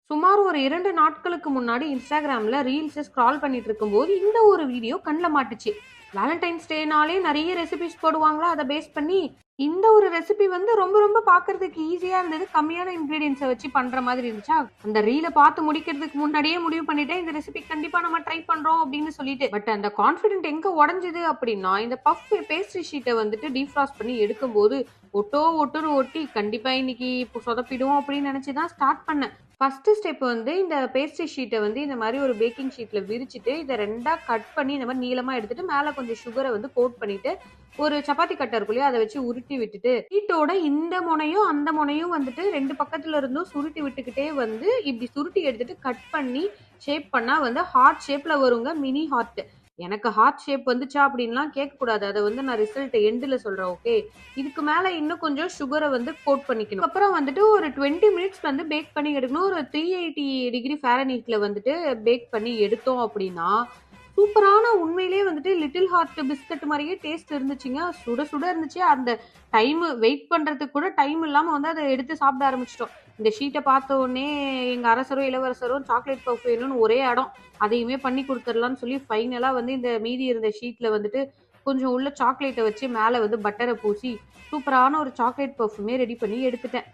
சுமார் ஒரு 2 நாட்களுக்கு முன்னாடி Instagramல ரீல்ஸ ஸ்க்ரால் பண்ணிட்டு இருக்கும்போது, இந்த ஒரு வீடியோ கண்ல மாட்டுச்சு. வேலண்டைன்ஸ் டேனாலே நெறைய ரெசிபீஸ் போடுவாங்களா, அத பேஸ் பண்ணி, இந்த ஒரு ரெசிபி வந்து ரொம்ப ரொம்ப பார்க்கறதுக்கு ஈஸியா இருந்தது. கம்மியான இன்கிரீடியன்ட்ஸ வச்சு பண்ற மாதிரி இருந்துச்சா, அந்த ரீல பார்த்து முடிக்கிறதுக்கு முன்னாடியே முடிவு பண்ணிட்டேன். இந்த ரெசிபி கண்டிப்பா நம்ம ட்ரை பண்றோம் அப்படின்னு சொல்லிட்டு. பட் அந்த கான்ஃபிடென்ட் எங்க உடைஞ்சது அப்படின்னா, இந்த பஃப் பேஸ்ட்ரி ஷீட்ட வந்துட்டு டீஃப்ராஸ்ட் பண்ணி எடுக்கும்போது, ஒட்டுன்னு ஒட்டி கண்டிப்பா இன்னைக்கு சொதப்பிடும் அப்படின்னு நெனச்சு தான் ஸ்டார்ட் பண்ணேன். ஃபர்ஸ்ட் ஸ்டெப் வந்து இந்த பேஸ்ட்ரி ஷீட்ட வந்து இந்த மாரி ஒரு பேக்கிங் ஷீட்ல விரிச்சுட்டு, இத 2ஆ கட் பண்ணி இந்த மாரி நீளமா எடுத்துட்டு, மேல கொஞ்சம் சுகர வந்து கோட் பண்ணிட்டு, ஒரு சப்பாத்தி கட்டை இருக்கும் இல்லையா? அத வச்சு உருட்டி விட்டுட்டு, ஷீட்டோட இந்த முனையும், அந்த முனையும் வந்துட்டு 2 பக்கத்துல இருந்தும் சுருட்டி விட்டுக்கிட்டே வந்து, இப்டி சுருட்டி எடுத்துட்டு கட் பண்ணி ஷேப் பண்ணா வந்து ஹார்ட் ஷேப்ல வருங்க. Mini heart. எனக்கு ஹார்ட் ஷேப் வந்துச்சா அப்டின்லாம் கேட்கக்கூடாது. அத வந்து நான் ரிசல்ட் எண்டுல சொல்றேன். ஓகே. இதுக்கு மேல இன்னும் கொஞ்சம் சுகர வந்து கோட் பண்ணிக்கணும். அதுக்கப்புறம் வந்துட்டு ஒரு 20 மினிட்ஸ் வந்து பேக் பண்ணி எடுக்கணும். ஒரு 380 டிகிரி ஃபாரன்ஹீட்ல வந்துட்டு பேக் பண்ணி எடுத்தோம் அப்படின்னா, சூப்பரான உண்மையிலேயே வந்துட்டு லிட்டில் ஹார்ட் பிஸ்கட் மாரியே டேஸ்ட் இருந்துச்சுங்க. சுட சுட இருந்துச்சு. அந்த வெயிட் பண்றதுக்கு கூட டைம் இல்லாம வந்து அத எடுத்து சாப்பிட ஆரம்பிச்சுட்டோம். இந்த ஷீட்ட பார்த்த உடனே எங்க அரசரும், இளவரசரும் சாக்லேட் பஃப் வேணும்னு ஒரே அடம். அதையுமே பண்ணி குடுத்துரலாம்னு சொல்லி ஃபைனலா வந்து இந்த மீதி இருந்த ஷீட்ல வந்துட்டு கொஞ்சம் உள்ள சாக்லேட்ட வச்சு மேல வந்து பட்டர பூசி, சூப்பரான ஒரு சாக்லேட் பஃப்மே ரெடி பண்ணி எடுத்துட்டேன்.